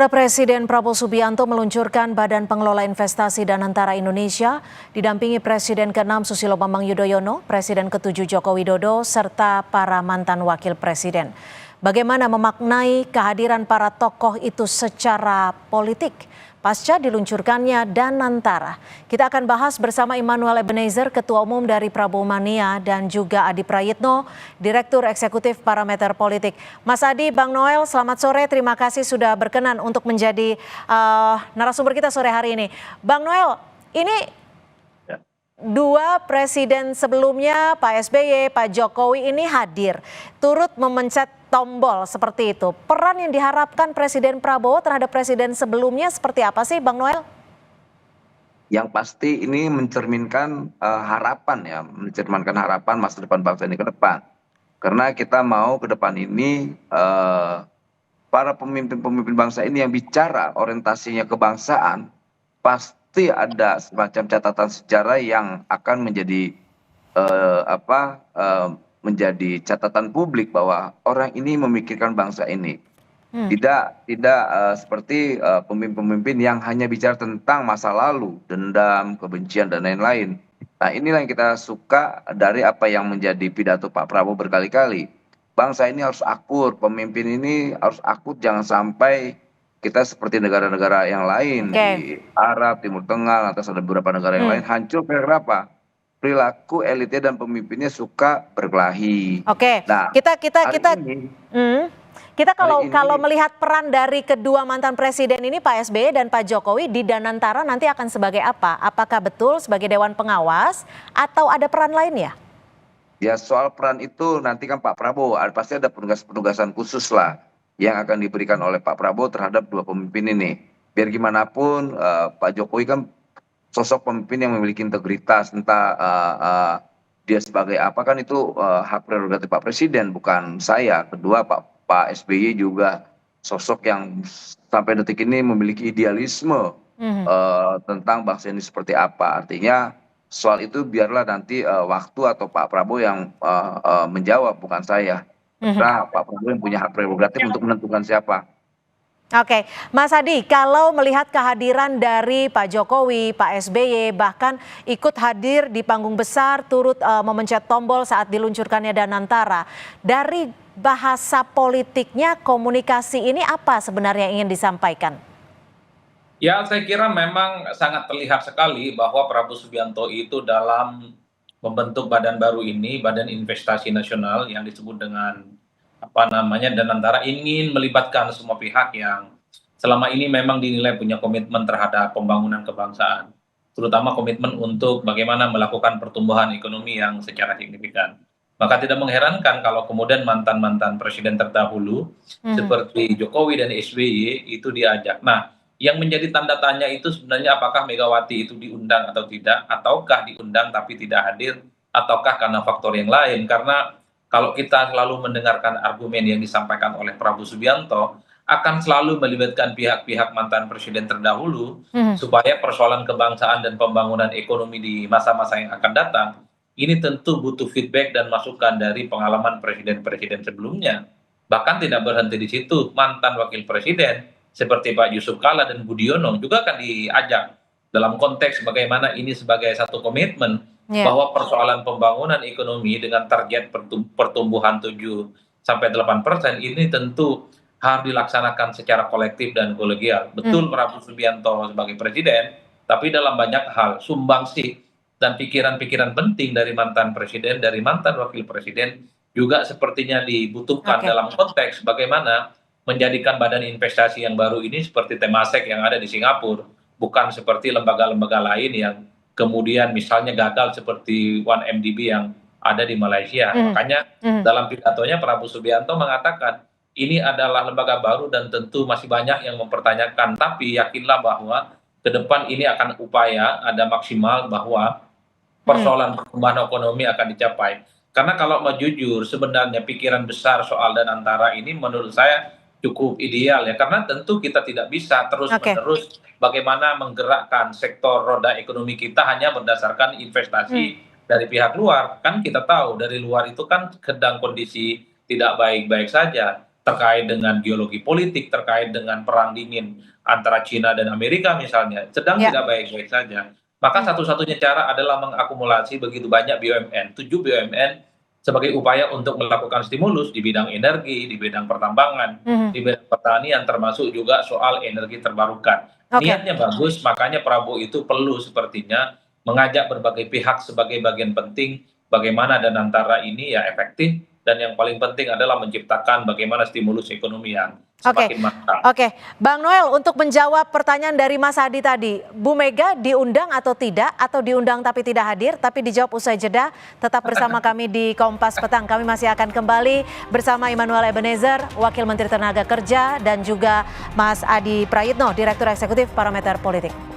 Saudara Presiden Prabowo Subianto meluncurkan Badan Pengelola Investasi Danantara Indonesia, didampingi Presiden ke-6 Susilo Bambang Yudhoyono, Presiden ke-7 Joko Widodo, serta para mantan wakil presiden. Bagaimana memaknai kehadiran para tokoh itu secara politik pasca diluncurkannya Danantara? Kita akan bahas bersama Immanuel Ebenezer, Ketua Umum dari Prabowo Mania, dan juga Adi Prayitno, Direktur Eksekutif Parameter Politik. Mas Adi, Bang Noel, selamat sore. Terima kasih sudah berkenan untuk menjadi narasumber kita sore hari ini. Bang Noel, ini dua presiden sebelumnya, Pak SBY, Pak Jokowi ini hadir, turut memencet tombol seperti itu. Peran yang diharapkan Presiden Prabowo terhadap presiden sebelumnya seperti apa sih, Bang Noel? Yang pasti ini mencerminkan harapan ya, mencerminkan harapan masa depan bangsa ini ke depan. Karena kita mau ke depan ini para pemimpin-pemimpin bangsa ini yang bicara orientasinya kebangsaan, pasti ada semacam catatan sejarah yang akan menjadi menjadi catatan publik bahwa orang ini memikirkan bangsa ini. Tidak seperti pemimpin-pemimpin yang hanya bicara tentang masa lalu, dendam, kebencian, dan lain-lain. Nah, inilah yang kita suka dari apa yang menjadi pidato Pak Prabowo berkali-kali. Bangsa ini harus akur, pemimpin ini harus akur, jangan sampai kita seperti negara-negara yang lain di Arab, Timur Tengah, atas ada beberapa negara yang lain hancur karena apa? Perilaku elitnya dan pemimpinnya suka berkelahi. Nah, kita kalau melihat peran dari kedua mantan presiden ini, Pak SBY dan Pak Jokowi, di Danantara nanti akan sebagai apa? Apakah betul sebagai Dewan Pengawas atau ada peran lain ya? Ya, soal peran itu nanti kan Pak Prabowo, pasti ada penugasan khusus lah yang akan diberikan oleh Pak Prabowo terhadap dua pemimpin ini. Biar gimana pun Pak Jokowi kan sosok pemimpin yang memiliki integritas, entah dia sebagai apa kan itu hak prerogatif Pak Presiden, bukan saya. Kedua, Pak SBY juga sosok yang sampai detik ini memiliki idealisme tentang bangsa ini seperti apa. Artinya soal itu biarlah nanti waktu atau Pak Prabowo yang menjawab, bukan saya. Karena Pak Prabowo yang punya hak prerogatif untuk menentukan siapa. Oke, Mas Adi, kalau melihat kehadiran dari Pak Jokowi, Pak SBY, bahkan ikut hadir di panggung besar, turut memencet tombol saat diluncurkannya Danantara, dari bahasa politiknya, komunikasi ini apa sebenarnya yang ingin disampaikan? Ya, saya kira memang sangat terlihat sekali bahwa Prabowo Subianto itu dalam membentuk badan baru ini, Badan Investasi Nasional yang disebut dengan Danantara, ingin melibatkan semua pihak yang selama ini memang dinilai punya komitmen terhadap pembangunan kebangsaan, terutama komitmen untuk bagaimana melakukan pertumbuhan ekonomi yang secara signifikan. Maka tidak mengherankan kalau kemudian mantan-mantan presiden terdahulu seperti Jokowi dan SBY itu diajak. Nah, yang menjadi tanda tanya itu sebenarnya apakah Megawati itu diundang atau tidak, ataukah diundang tapi tidak hadir, ataukah karena faktor yang lain. Karena kalau kita selalu mendengarkan argumen yang disampaikan oleh Prabowo Subianto, akan selalu melibatkan pihak-pihak mantan presiden terdahulu supaya persoalan kebangsaan dan pembangunan ekonomi di masa-masa yang akan datang ini tentu butuh feedback dan masukan dari pengalaman presiden-presiden sebelumnya. Bahkan tidak berhenti di situ, mantan wakil presiden seperti Pak Yusuf Kalla dan Budiono juga akan diajak dalam konteks bagaimana ini sebagai satu komitmen bahwa persoalan pembangunan ekonomi dengan target pertumbuhan 7-8% ini tentu harus dilaksanakan secara kolektif dan kolegial. Betul Prabowo Subianto sebagai presiden, tapi dalam banyak hal sumbangsi dan pikiran-pikiran penting dari mantan presiden, dari mantan wakil presiden juga sepertinya dibutuhkan dalam konteks bagaimana menjadikan badan investasi yang baru ini seperti Temasek yang ada di Singapura, bukan seperti lembaga-lembaga lain yang kemudian misalnya gagal seperti 1MDB yang ada di Malaysia. Makanya dalam pidatonya Prabowo Subianto mengatakan ini adalah lembaga baru dan tentu masih banyak yang mempertanyakan, tapi yakinlah bahwa ke depan ini akan upaya ada maksimal bahwa persoalan pertumbuhan ekonomi akan dicapai. Karena kalau mau jujur, sebenarnya pikiran besar soal Danantara ini menurut saya cukup ideal ya. Karena tentu kita tidak bisa terus-menerus bagaimana menggerakkan sektor roda ekonomi kita hanya berdasarkan investasi dari pihak luar. Kan kita tahu dari luar itu kan sedang kondisi tidak baik-baik saja. terkait dengan geologi politik, terkait dengan perang dingin antara China dan Amerika misalnya, sedang Ya. tidak baik-baik saja. Maka satu-satunya cara adalah mengakumulasi begitu banyak BUMN, 7 BUMN sebagai upaya untuk melakukan stimulus di bidang energi, di bidang pertambangan, di bidang pertanian, termasuk juga soal energi terbarukan. Oke. Niatnya bagus, makanya Prabowo itu perlu sepertinya mengajak berbagai pihak sebagai bagian penting bagaimana dan antara ini ya efektif, dan yang paling penting adalah menciptakan bagaimana stimulus ekonomi yang semakin matang. Oke, Bang Noel, untuk menjawab pertanyaan dari Mas Adi tadi, Bu Mega diundang atau tidak, atau diundang tapi tidak hadir, tapi dijawab usai jeda. Tetap bersama kami di Kompas Petang. Kami masih akan kembali bersama Immanuel Ebenezer, Wakil Menteri Tenaga Kerja, dan juga Mas Adi Prayitno, Direktur Eksekutif Parameter Politik.